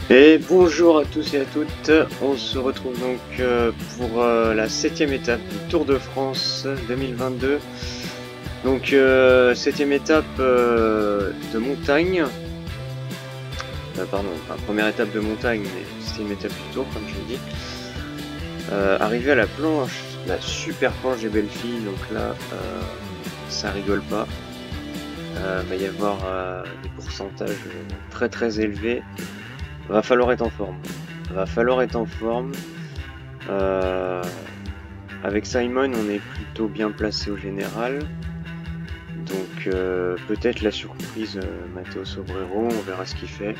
Et bonjour à tous et à toutes, on se retrouve donc pour la 7e étape du Tour de France 2022. Donc 7e étape de montagne, pardon, pas première étape de montagne, mais 7e étape du Tour comme je l'ai dit. Arrivé à la planche, la super planche des belles filles, donc là ça rigole pas. Va y avoir des pourcentages très élevés. Va falloir être en forme. Va falloir être en forme. Avec Simon, on est plutôt bien placé au général. Donc peut-être la surprise Matteo Sobrero, on verra ce qu'il fait.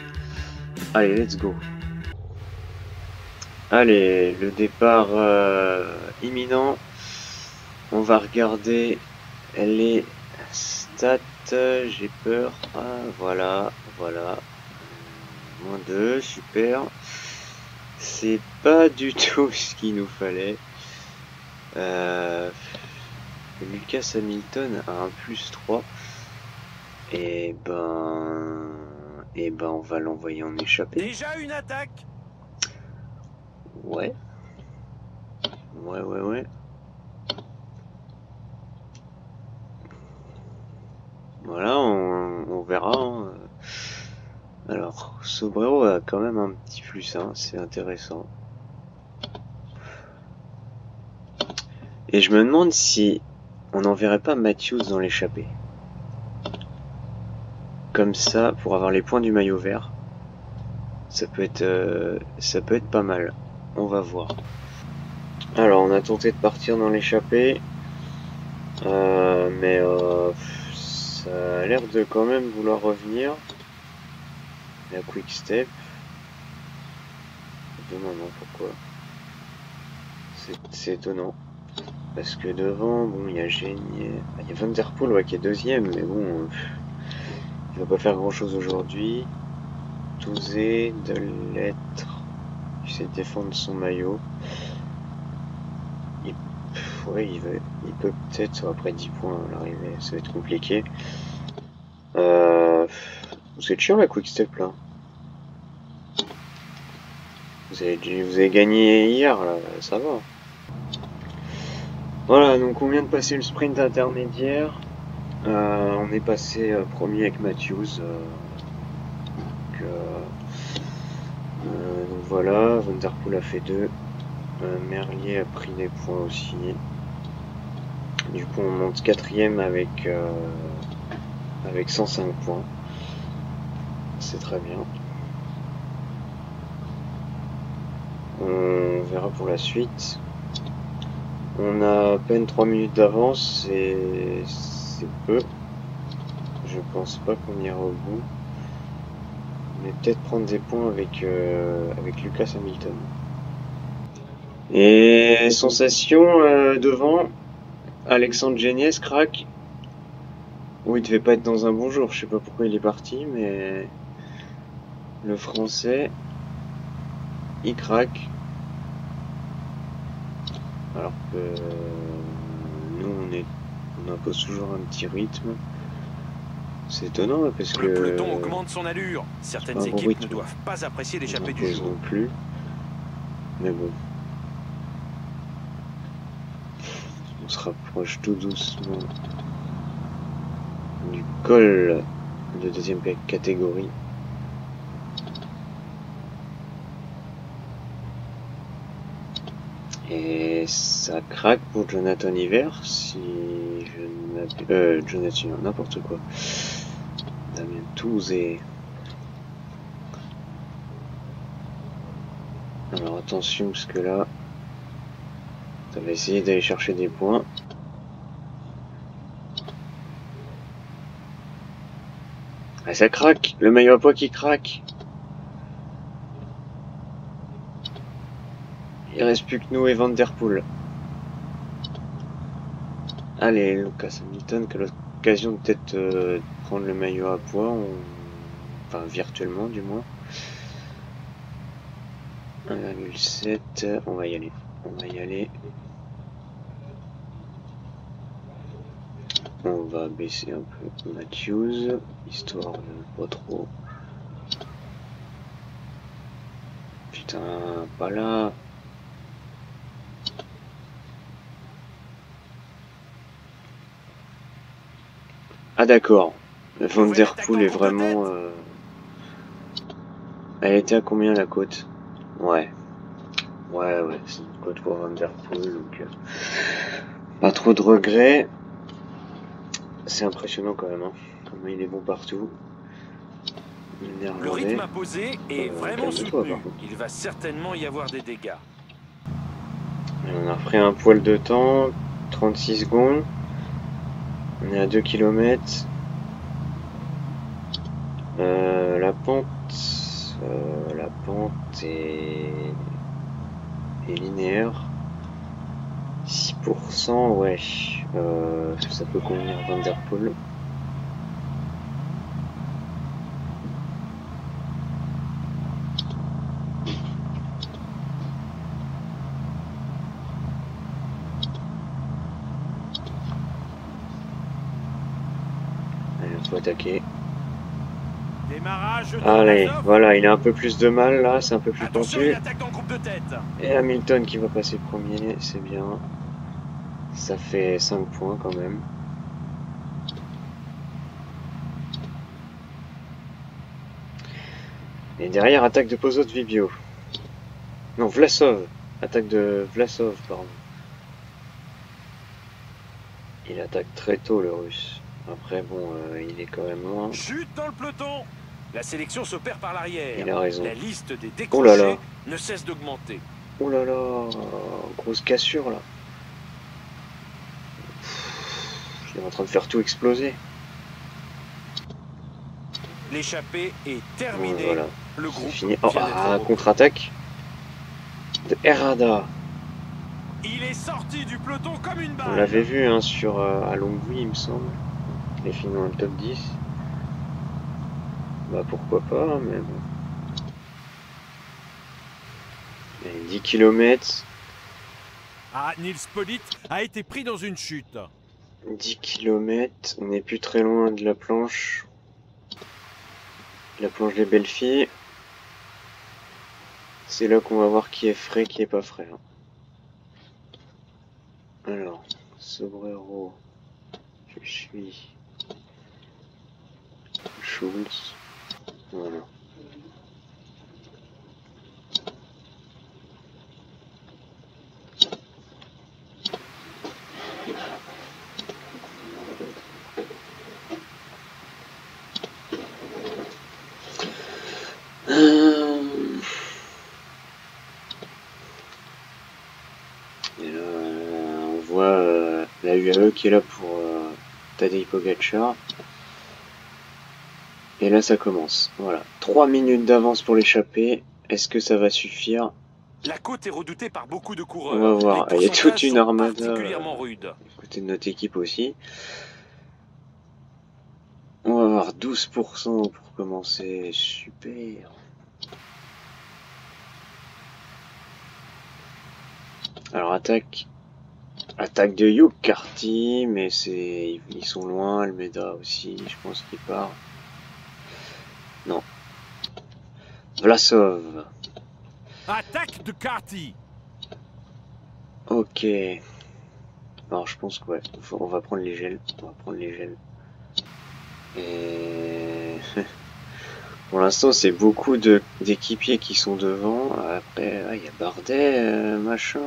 Allez, let's go. Allez, le départ imminent. On va regarder les stats. J'ai peur. Ah, voilà. -2, super. C'est pas du tout ce qu'il nous fallait. Lucas Hamilton a un +3. Et ben, on va l'envoyer en échappée. Déjà une attaque. Ouais. Voilà, on verra. Hein. Alors, Sobrero a quand même un petit +1, c'est intéressant. Et je me demande si on n'enverrait pas Matthews dans l'échappée. Comme ça, pour avoir les points du maillot vert. Ça peut être pas mal. On va voir. Alors, on a tenté de partir dans l'échappée. Mais ça a l'air de quand même vouloir revenir. La quick step. Je me demande pourquoi. C'est étonnant. Parce que devant, bon, il y a Genier. Il y a Van Der Poel ouais, qui est deuxième, mais bon, il va pas faire grand chose aujourd'hui. Touzé, de l'être. Il sait défendre son maillot. Ouais, il peut peut-être, après 10 points à l'arrivée, ça va être compliqué. C'est chiant la quick step là. Vous avez gagné hier là, ça va. Voilà, donc on vient de passer le sprint intermédiaire. On est passé premier avec Matthews. Donc voilà, Van Der Poel a fait 2. Merlier a pris des points aussi. Du coup on monte 4ème avec 105 points. C'est très bien. On verra pour la suite. On a à peine 3 minutes d'avance et c'est peu. Je pense pas qu'on ira au bout. Mais peut-être prendre des points avec Lucas Hamilton. Et sensation devant, Alexandre Geniez craque. Oh, il devait pas être dans un bon jour, je sais pas pourquoi il est parti, mais le français, il craque. Alors que nous, on impose toujours un petit rythme. C'est étonnant parce que le peloton augmente son allure. Certaines équipes ne doivent pas apprécier l'échappée du jour. Non plus. Mais bon. On se rapproche tout doucement du col de deuxième catégorie. Et ça craque pour Jonathan Hiver, si je n'abuse... Jonathan, n'importe quoi. Damien Touzé. Alors attention, parce que là, ça va essayer d'aller chercher des points. Ah, ça craque, le maillot à poids qui craque. Il reste plus que nous et Van Der Poel. Allez, Lucas Hamilton, qui a l'occasion de peut-être prendre le maillot à poids, enfin virtuellement du moins. 1,7, on va y aller. On va baisser un peu Matthews, histoire de pas trop. Putain, pas là. Ah d'accord. Van Der Poel est vraiment... Elle était à combien la côte? Ouais. Ouais, c'est une côte pour Van Der Poel, donc... pas trop de regrets. C'est impressionnant quand même, hein. Comment il est bon partout. Le rythme imposé est vraiment soutenu. Par contre. Il va certainement y avoir des dégâts. Et on a repris un poil de temps, 36 secondes. On est à 2 km. La pente est linéaire. 6%, ouais. Ça peut convenir Van Der Poel. Allez, faut attaquer. Démarrage. Allez, voilà, il a un peu plus de mal là, c'est un peu plus pentu. De tête. Et Hamilton qui va passer premier, c'est bien. Ça fait 5 points quand même. Et derrière, attaque de Pozot Vibio. Non, Vlasov. Attaque de Vlasov, pardon. Il attaque très tôt le russe. Après, bon, il est quand même loin. Chute dans le peloton. La sélection s'opère par l'arrière. Il a raison. La liste des décrochés ne cesse d'augmenter. Oh là là, grosse cassure là. Il est en train de faire tout exploser. L'échappée est terminée. Voilà. Le groupe fini. Oh, contre-attaque de Errada. Il est sorti du peloton comme une balle. On l'avait vu hein, sur à Longwy, il me semble. Il est fini dans le top 10. Bah pourquoi pas, mais bon. Et 10 km. Ah, Nils Politt a été pris dans une chute. 10 km, on n'est plus très loin de la planche. La planche des belles filles. C'est là qu'on va voir qui est frais, qui est pas frais. Alors, Sobrero, je suis Schulz. Voilà. Et là, on voit la UAE qui est là pour Tadej Pogacar. Et là, ça commence. Voilà. 3 minutes d'avance pour l'échappée. Est-ce que ça va suffire? La côte est redoutée par beaucoup de coureurs. On va voir. Il y a toute une armada côté de notre équipe aussi. On va avoir 12% pour commencer. Super. Alors attaque de Hugh Carty, mais ils sont loin. Almeida aussi, je pense qu'il part. Non. Vlasov. Attaque de Carty. Ok. Alors je pense que ouais, on va prendre les gels. On va prendre les gels. Et pour l'instant c'est beaucoup d'équipiers qui sont devant. Après il y a Bardet, machin.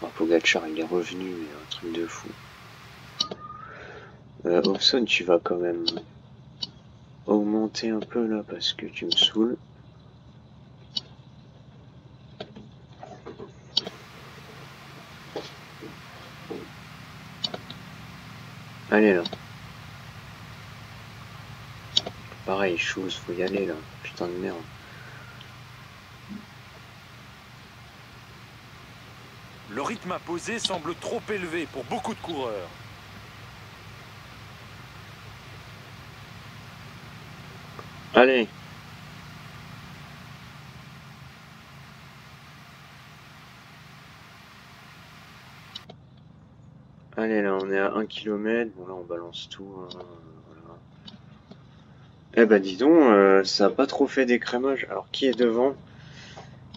Bon, Pogacar il est revenu, mais un truc de fou. Hobson, tu vas quand même augmenter un peu là parce que tu me saoules. Allez là. Pareil, chose, faut y aller là. Putain de merde. Le rythme imposé semble trop élevé pour beaucoup de coureurs. Allez. Allez là, on est à 1 km. Bon là on balance tout. Hein, voilà. Eh ben dis donc, ça a pas trop fait d'écrémage. Alors qui est devant?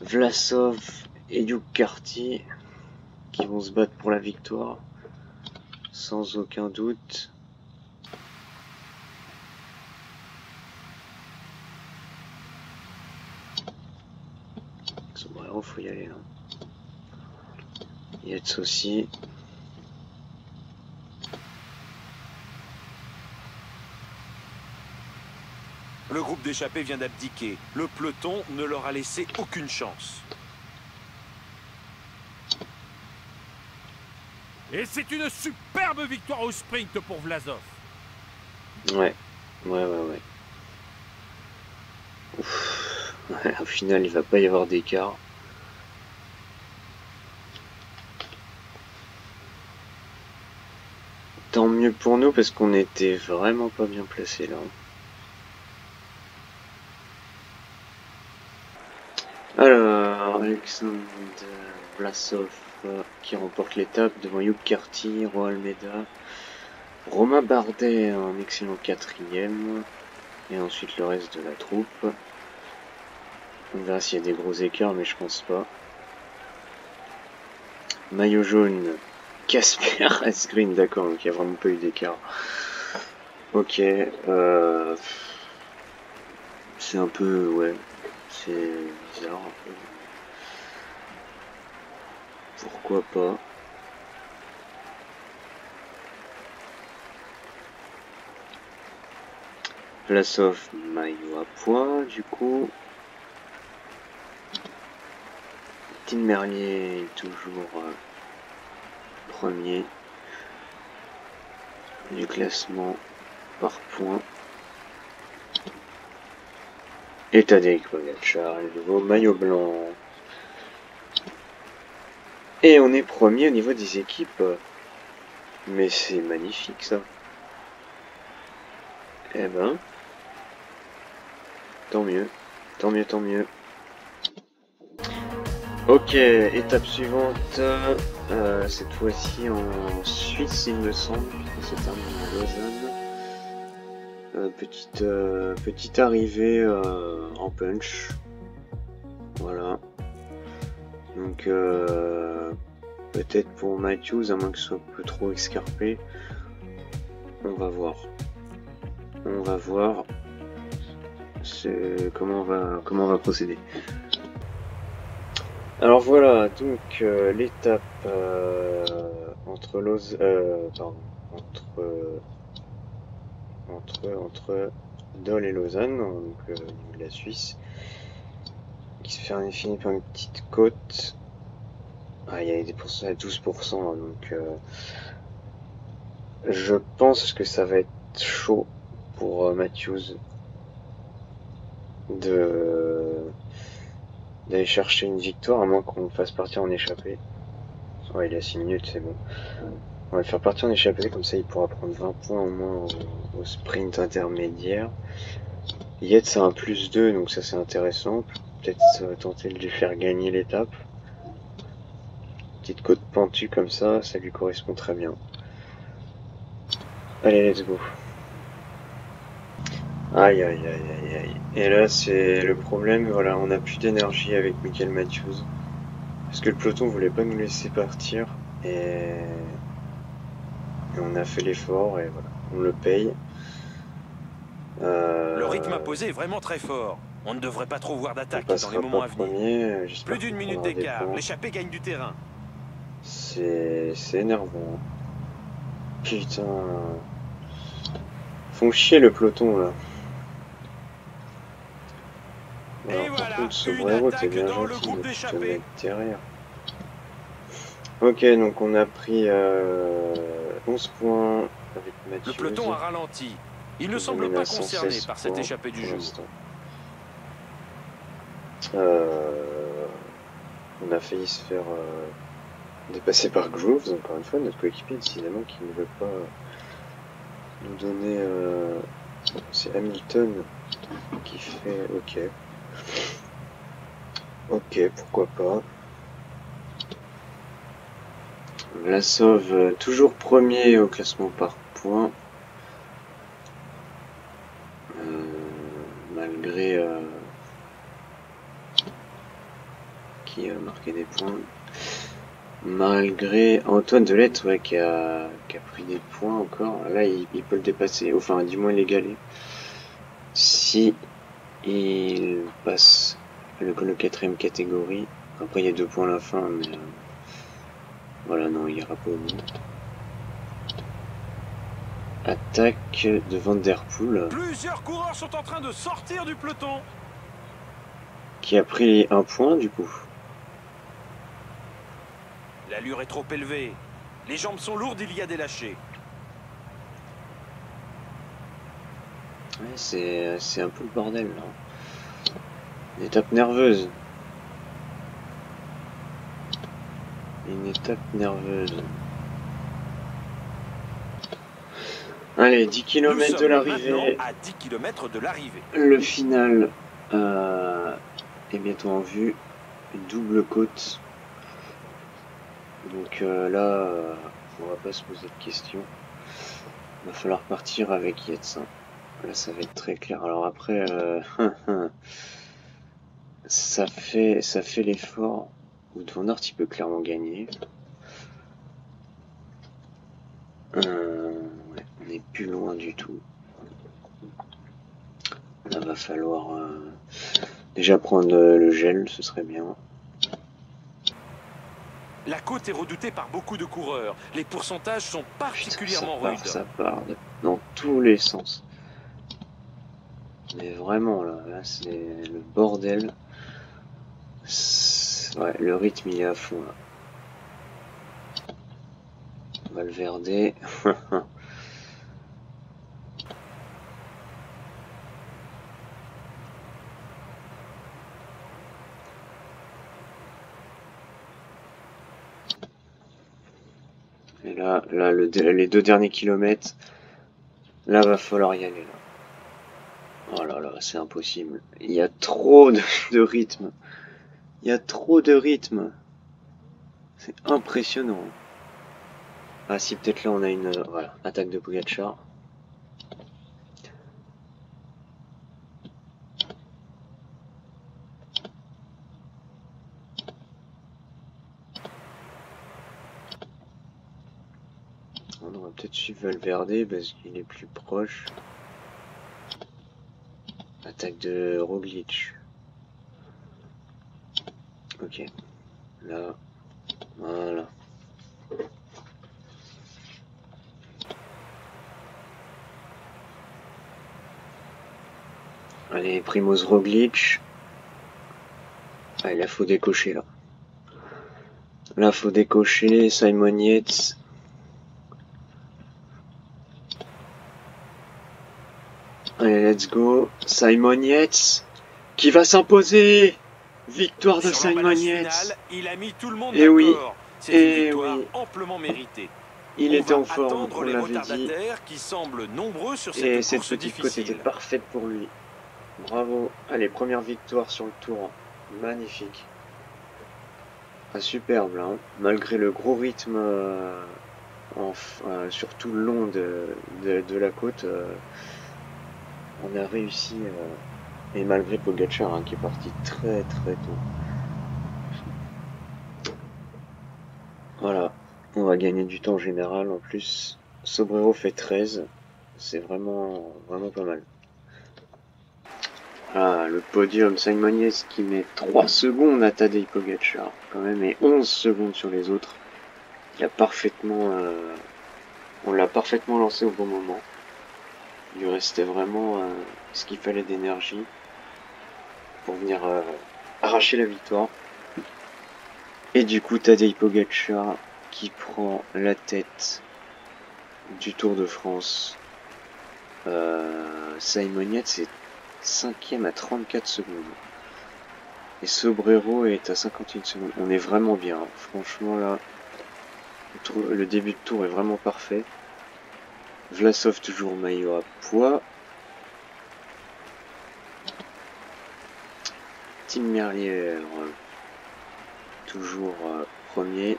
Vlasov et Yukarty qui vont se battre pour la victoire, sans aucun doute. Sombrero, faut y aller là. Yates aussi. Le groupe d'échappés vient d'abdiquer. Le peloton ne leur a laissé aucune chance. Et c'est une superbe victoire au sprint pour Vlasov. Ouais. Ouf. Ouais, au final, il va pas y avoir d'écart. Tant mieux pour nous parce qu'on était vraiment pas bien placés là. Alors, Alexandre Vlasov qui remporte l'étape devant Yukarty, Roy Almeida, Romain Bardet un excellent 4e, et ensuite le reste de la troupe. On verra s'il y a des gros écarts, mais je pense pas. Maillot jaune, Casper Asgreen, d'accord, donc il n'y a vraiment pas eu d'écart. Ok, c'est un peu, ouais, c'est bizarre un peu. Pourquoi pas? Vlasov, maillot à poids, du coup. Tim Merlier est toujours premier du classement par points. Et Tadej Pogačar, le nouveau maillot blanc. Et on est premier au niveau des équipes. Mais c'est magnifique ça. Eh ben, tant mieux, tant mieux, tant mieux. Ok, étape suivante, cette fois-ci en Suisse il me semble, c'est terminé à Lausanne. Petite arrivée en punch, voilà. Donc peut-être pour Matthews, à moins que ce soit un peu trop escarpé, on va voir. On va voir comment on va procéder. Alors voilà, donc l'étape entre Dole et Lausanne, donc au niveau de la Suisse, qui se finit par une petite côte. Ah, il y a des pourcentages à 12%, hein, donc je pense que ça va être chaud pour Matthews d'aller chercher une victoire, à moins qu'on le fasse partir en échappée. Ouais, il est à 6 minutes, c'est bon. On va le faire partir en échappée, comme ça il pourra prendre 20 points au moins au sprint intermédiaire. Yates a un +2, donc ça c'est intéressant. Peut-être tenter de lui faire gagner l'étape. Petite côte pentue comme ça lui correspond très bien. Allez, let's go. Aïe aïe aïe aïe aïe. Et là c'est le problème, voilà, on n'a plus d'énergie avec Michael Matthews. Parce que le peloton voulait pas nous laisser partir. Et on a fait l'effort et voilà, on le paye. Le rythme imposé est vraiment très fort. On ne devrait pas trop voir d'attaque dans les moments à venir. Plus d'une minute d'écart, l'échappée gagne du terrain. C'est énervant. Putain. Font chier le peloton là. Et Alors, voilà, par contre, une Sombrero, t'es attaque bien dans le gentil groupe de te d'échappés. mettre derrière. Ok, donc on a pris 11 points avec Matthews. Le peloton a ralenti. Il ne semble pas concerné par cette échappée du jour. On a failli se faire dépasser par Groves, encore une fois, notre coéquipier décidément qui ne veut pas nous donner... c'est Hamilton qui fait ok. Ok, pourquoi pas. Vlasov toujours premier au classement par points. Malgré qui marquait des points. Malgré Antoine Delettre, ouais, qui a pris des points encore. Là, il peut le dépasser, enfin, du moins l'égaler. Si il passe le 4ème catégorie. Après, il y a 2 points à la fin, mais voilà, non, il ira pas au bout. Attaque de Van Der Poel. Plusieurs coureurs sont en train de sortir du peloton. Qui a pris 1 point, du coup. L'allure est trop élevée. Les jambes sont lourdes, il y a des lâchers. Ouais, c'est un peu le bordel, là. Une étape nerveuse. Une étape nerveuse. Allez, 10 km de l'arrivée. À 10 km de l'arrivée. Le final est bientôt en vue. Une double côte. Donc là, on va pas se poser de questions. Il va falloir partir avec Yates. Là, ça va être très clair. Alors après, ça fait l'effort. Wout van Aert, il peut clairement gagner. Ouais, on n'est plus loin du tout. Là, va falloir déjà prendre le gel, ce serait bien. La côte est redoutée par beaucoup de coureurs. Les pourcentages sont particulièrement rudes. Ça part dans tous les sens. Mais vraiment, là c'est le bordel. Ouais, le rythme il est à fond là. Valverde. Et là les 2 derniers kilomètres, là va falloir y aller là. Oh là là, c'est impossible. Il y a trop de rythme. Il y a trop de rythme. C'est impressionnant. Ah si, peut-être là on a une voilà, attaque de Pogačar. On va peut-être suivre Valverde parce qu'il est plus proche. Attaque de Roglic. Ok. Là. Voilà. Allez, Primoz Roglic. Ah, là, faut décocher, là. Là, faut décocher. Simon Yates. Allez, let's go. Simon Yates. Qui va s'imposer. Victoire de Simon Yates. Il a mis tout le monde et oui. Et oui. Amplement méritée. Il était en forme, on l'avait dit. Qui semblent nombreux sur cette et cette course petite côte était parfaite pour lui. Bravo. Allez, première victoire sur le tour. Magnifique. Ah, superbe là. Hein. Malgré le gros rythme sur tout le long de la côte, on a réussi. Et malgré Pogačar hein, qui est parti très très tôt. Voilà. On va gagner du temps en général. En plus, Sobrero fait 13. C'est vraiment pas mal. Ah, le podium, Simon Yates qui met 3 secondes à Tadej Pogačar quand même et 11 secondes sur les autres. Il a parfaitement, on l'a parfaitement lancé au bon moment. Il lui restait vraiment ce qu'il fallait d'énergie pour venir arracher la victoire. Et du coup, Tadej Pogačar qui prend la tête du Tour de France. Simon Yates est 5ème à 34 secondes. Et Sobrero est à 51 secondes. On est vraiment bien. Hein. Franchement, là, le début de tour est vraiment parfait. Vlasov toujours maillot à poids. Tim Merlier toujours premier.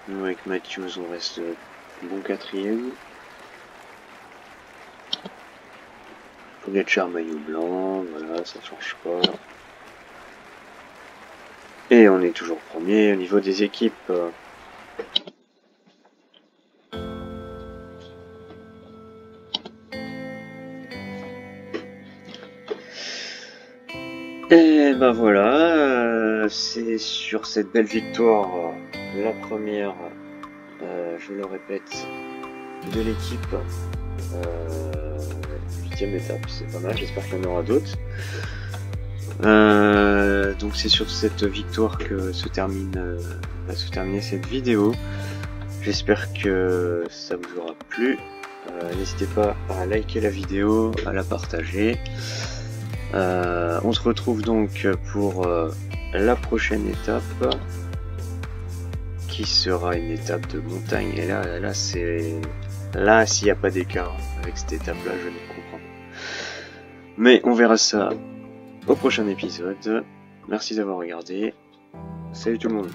Nous avec Matthews on reste bon 4ème. Pogačar maillot blanc, voilà, ça change pas. Et on est toujours premier au niveau des équipes. Et ben voilà, c'est sur cette belle victoire, la première, je le répète, de l'équipe, 8e étape, c'est pas mal, j'espère qu'il y en aura d'autres. Donc c'est sur cette victoire que va se terminer cette vidéo. J'espère que ça vous aura plu. N'hésitez pas à liker la vidéo, à la partager. On se retrouve donc pour la prochaine étape, qui sera une étape de montagne. Et là s'il n'y a pas d'écart avec cette étape-là, je ne comprends pas. Mais on verra ça au prochain épisode. Merci d'avoir regardé. Salut tout le monde.